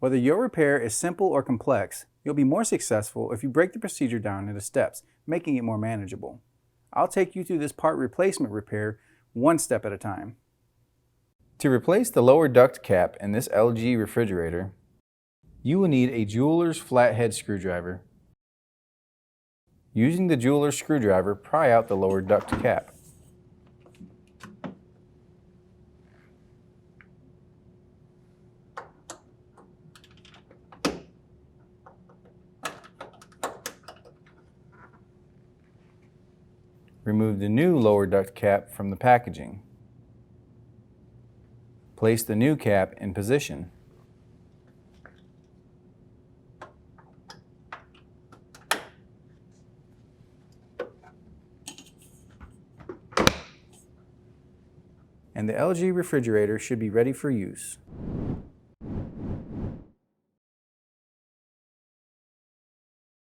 Whether your repair is simple or complex, you'll be more successful if you break the procedure down into steps, making it more manageable. I'll take you through this part replacement repair one step at a time. To replace the lower duct cap in this LG refrigerator, you will need a jeweler's flathead screwdriver. Using the jeweler's screwdriver, pry out the lower duct cap. Remove the new lower duct cap from the packaging. Place the new cap in position. And the LG refrigerator should be ready for use.